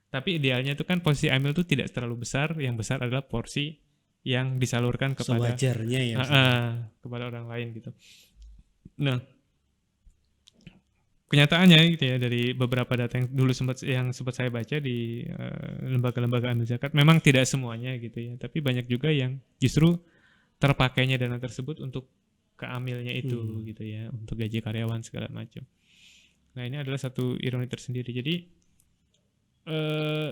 Tapi idealnya itu kan posisi amil itu tidak terlalu besar, yang besar adalah porsi yang disalurkan kepada Sewajarnya ya. kepada orang lain gitu. Nah, kenyataannya gitu ya dari beberapa data yang dulu sempat saya baca di lembaga-lembaga amil zakat, memang tidak semuanya gitu ya, tapi banyak juga yang justru terpakainya dana tersebut untuk keamilnya itu gitu ya, untuk gaji karyawan segala macam. Nah, ini adalah satu ironi tersendiri. Jadi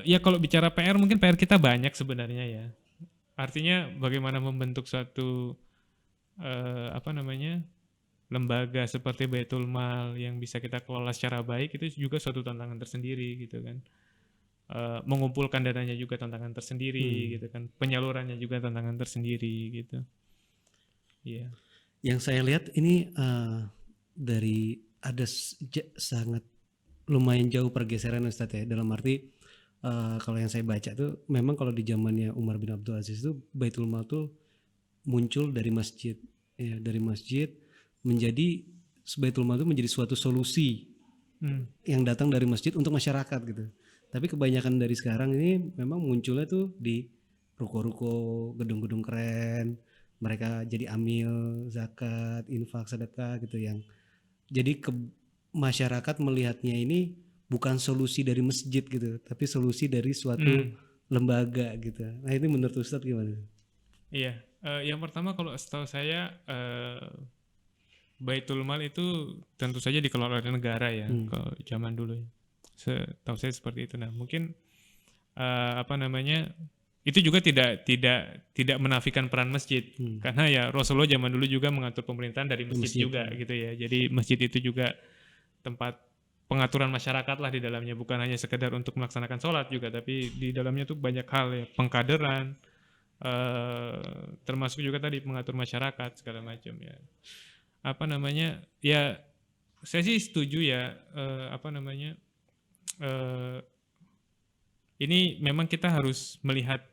ya kalau bicara PR, mungkin PR kita banyak sebenarnya ya. Artinya bagaimana membentuk suatu apa namanya lembaga seperti Baitul Mal yang bisa kita kelola secara baik itu juga suatu tantangan tersendiri gitu kan. Mengumpulkan dananya juga tantangan tersendiri gitu kan. Penyalurannya juga tantangan tersendiri gitu. Iya. Yang saya lihat ini dari ada sangat lumayan jauh pergeseran Ustadz ya, dalam arti kalau yang saya baca tuh memang kalau di zamannya Umar bin Abdul Aziz tuh Baitul Mal tuh muncul dari masjid ya, dari masjid menjadi Baitul Mal itu menjadi suatu solusi yang datang dari masjid untuk masyarakat gitu. Tapi kebanyakan dari sekarang ini memang munculnya tuh di ruko-ruko, gedung-gedung keren, mereka jadi amil zakat, infak, sedekah gitu, yang jadi masyarakat melihatnya ini bukan solusi dari masjid gitu, tapi solusi dari suatu lembaga gitu. Nah, ini menurut Ustadz gimana? Iya, yang pertama kalau setahu saya Baitul Mal itu tentu saja dikelola oleh negara ya, kalau zaman dulu ya. Setahu saya seperti itu. Nah, mungkin apa namanya, itu juga tidak menafikan peran masjid, karena ya Rasulullah zaman dulu juga mengatur pemerintahan dari masjid Masjid, juga gitu ya. Jadi masjid itu juga tempat pengaturan masyarakat lah di dalamnya, bukan hanya sekedar untuk melaksanakan sholat juga, tapi di dalamnya tuh banyak hal ya, pengkaderan, termasuk juga tadi mengatur masyarakat segala macam ya. Apa namanya, ya saya sih setuju ya, apa namanya, ini memang kita harus melihat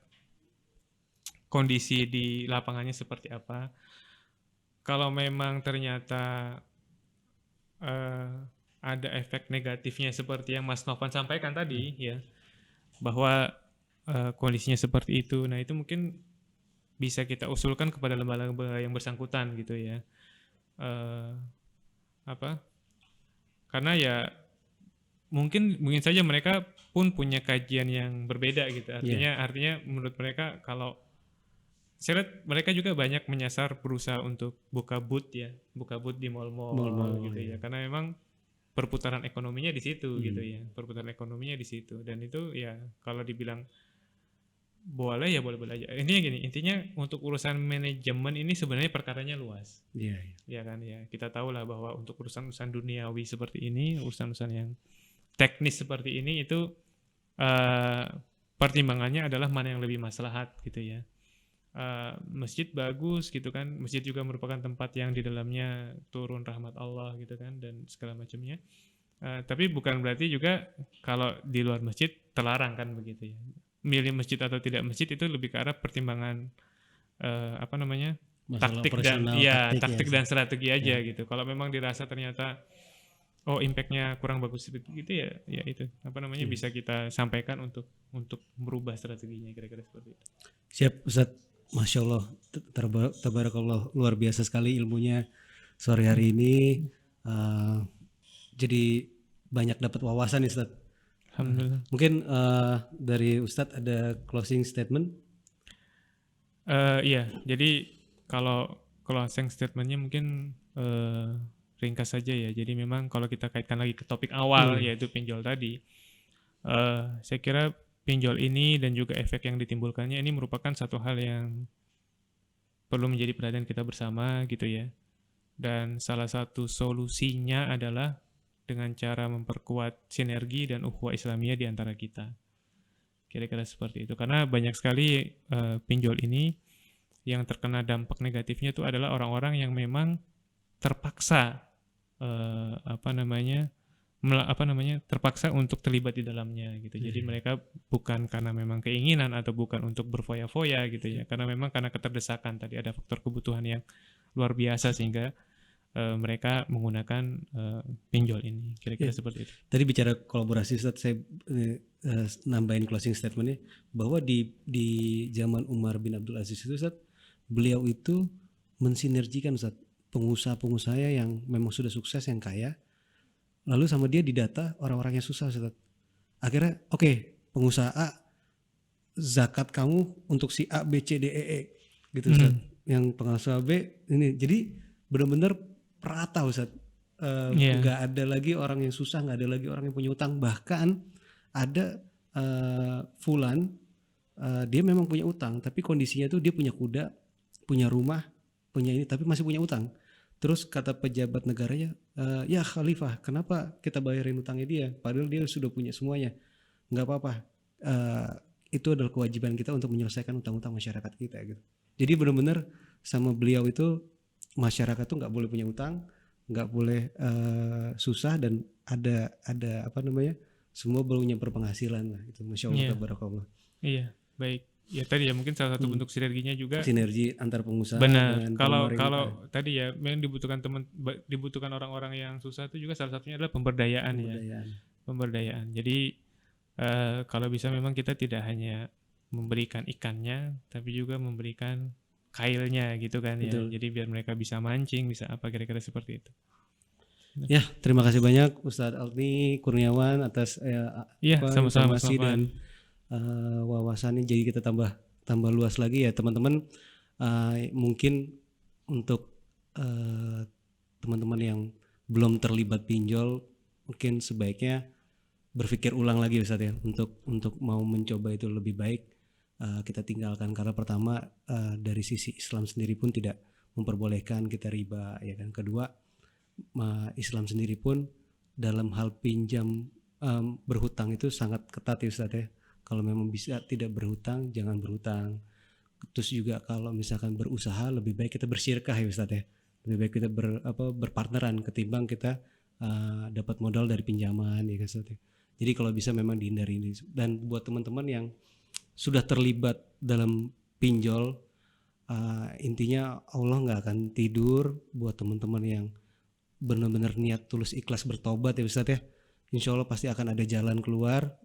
kondisi di lapangannya seperti apa. Kalau memang ternyata ada efek negatifnya seperti yang Mas Novan sampaikan tadi ya, bahwa kondisinya seperti itu. Nah, itu mungkin bisa kita usulkan kepada lembaga-lembaga yang bersangkutan gitu ya. Apa? Karena ya mungkin saja mereka pun punya kajian yang berbeda gitu. Artinya menurut mereka, kalau saya lihat mereka juga banyak menyasar berusaha untuk buka booth di mall-mall gitu ya. Karena memang perputaran ekonominya di situ gitu ya. Perputaran ekonominya di situ, dan itu ya kalau dibilang boleh ya boleh-boleh aja. Intinya gini, untuk urusan manajemen ini sebenarnya perkaranya luas. Ya kan ya. Kita tahu lah bahwa untuk urusan-urusan duniawi seperti ini, urusan-urusan yang teknis seperti ini, itu pertimbangannya adalah mana yang lebih maslahat gitu ya. Masjid bagus gitu kan, masjid juga merupakan tempat yang di dalamnya turun rahmat Allah gitu kan, dan segala macamnya. Tapi bukan berarti juga kalau di luar masjid terlarang kan begitu ya. Milih masjid atau tidak masjid itu lebih ke arah pertimbangan apa namanya, masalah taktik dan operasional, taktik ya. dan strategi aja gitu. Kalau memang dirasa ternyata impactnya kurang bagus gitu ya, ya itu apa namanya, bisa kita sampaikan untuk merubah strateginya, kira-kira seperti itu. Siap Ustadz, Masya Allah, tabarakallah, luar biasa sekali ilmunya sore hari ini. Jadi banyak dapat wawasan nih Ustadz. Alhamdulillah. Mungkin dari Ustadz ada closing statement? Iya, jadi kalau closing statementnya mungkin ringkas saja ya. Jadi memang kalau kita kaitkan lagi ke topik awal, yaitu pinjol tadi, saya kira pinjol ini dan juga efek yang ditimbulkannya ini merupakan satu hal yang perlu menjadi perhatian kita bersama gitu ya. Dan salah satu solusinya adalah dengan cara memperkuat sinergi dan ukhuwah Islamiyah di antara kita. Kira-kira seperti itu. Karena banyak sekali pinjol ini yang terkena dampak negatifnya itu adalah orang-orang yang memang terpaksa terpaksa untuk terlibat di dalamnya gitu. Jadi mereka bukan karena memang keinginan atau bukan untuk berfoya-foya gitu ya. Karena memang karena keterdesakan, tadi ada faktor kebutuhan yang luar biasa sehingga mereka menggunakan pinjol ini. Kira-kira seperti itu. Tadi bicara kolaborasi Ustadz, saya nambahin closing statementnya bahwa di zaman Umar bin Abdul Aziz itu Ustadz, beliau itu mensinergikan Ustadz pengusaha-pengusaha yang memang sudah sukses, yang kaya, lalu sama dia didata orang-orang yang susah Ustadz. Akhirnya oke, pengusaha A, zakat kamu untuk si A, B, C, D, E gitu Ustadz. Yang pengusaha B ini, jadi benar-benar rata Ustadz. Nggak ada lagi orang yang susah, nggak ada lagi orang yang punya utang. Bahkan ada fulan, dia memang punya utang, tapi kondisinya tuh dia punya kuda, punya rumah, punya ini, tapi masih punya utang. Terus kata pejabat negaranya, ya Khalifah, kenapa kita bayarin utangnya dia? Padahal dia sudah punya semuanya. Nggak apa-apa, itu adalah kewajiban kita untuk menyelesaikan utang-utang masyarakat kita gitu. Jadi benar-benar sama beliau itu, masyarakat tuh nggak boleh punya utang, nggak boleh susah, dan ada apa namanya, semua punya berpenghasilan lah itu. Masya Allah, tabarakallah. Iya, baik. Ya tadi ya mungkin salah satu bentuk sinerginya juga sinergi antar pengusaha. benar. Dengan Kalau tadi ya memang dibutuhkan orang-orang yang susah itu juga salah satunya adalah pemberdayaan. Ya. Pemberdayaan. Jadi kalau bisa memang kita tidak hanya memberikan ikannya, tapi juga memberikan kailnya gitu kan. Ya. Jadi biar mereka bisa mancing, bisa apa, kira-kira seperti itu. Ya, terima kasih banyak Ustadz Alni Kurniawan atas sama-sama informasi dan wawasannya. Jadi kita tambah luas lagi ya teman-teman. Mungkin untuk teman-teman yang belum terlibat pinjol mungkin sebaiknya berpikir ulang lagi Ustaz ya, untuk mau mencoba itu lebih baik kita tinggalkan, karena pertama dari sisi Islam sendiri pun tidak memperbolehkan kita riba ya kan. Kedua, Islam sendiri pun dalam hal pinjam berhutang itu sangat ketat ya Ustaz ya. Kalau memang bisa tidak berhutang, jangan berhutang. Terus juga kalau misalkan berusaha, lebih baik kita bersyirkah ya Ustaz ya. Lebih baik kita berpartneran ketimbang kita dapat modal dari pinjaman ya kan Ustaz ya. Jadi kalau bisa memang dihindari ini. Dan buat teman-teman yang sudah terlibat dalam pinjol, intinya Allah nggak akan tidur buat teman-teman yang benar-benar niat tulus ikhlas bertobat ya Ustaz ya. Insya Allah pasti akan ada jalan keluar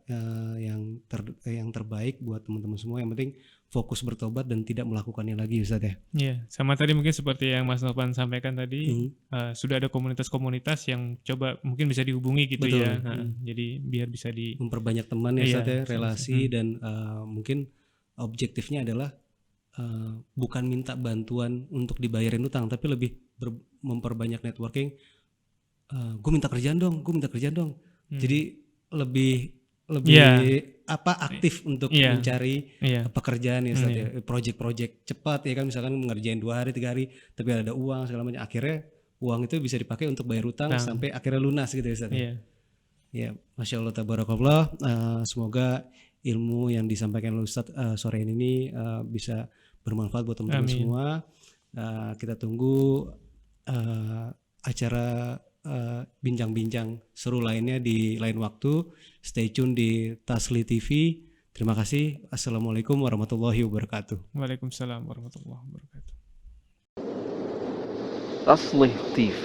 yang terbaik buat teman-teman semua. Yang penting fokus bertobat dan tidak melakukannya lagi Ustaz ya. Iya, sama tadi mungkin seperti yang Mas Novan sampaikan tadi, sudah ada komunitas-komunitas yang coba mungkin bisa dihubungi gitu. Betul. Ya. Jadi biar bisa memperbanyak teman ya Ustaz ya, relasi dan mungkin objektifnya adalah bukan minta bantuan untuk dibayarin utang, tapi lebih memperbanyak networking. Gue minta kerjaan dong. Jadi lebih aktif untuk mencari pekerjaan ya Ustaz ya, project-project cepat ya kan, misalkan ngerjain 2 hari 3 hari tapi ada uang segala macam, akhirnya uang itu bisa dipakai untuk bayar utang sampai akhirnya lunas gitu ya Ustaz. Ya, Masya Allah tabarakallah. Semoga ilmu yang disampaikan oleh Ustaz sore ini bisa bermanfaat buat teman-teman semua. Kita tunggu acara bincang-bincang seru lainnya di lain waktu. Stay tune di Tasli TV. Terima kasih. Assalamualaikum warahmatullahi wabarakatuh. Waalaikumsalam warahmatullahi wabarakatuh. Tasli TV.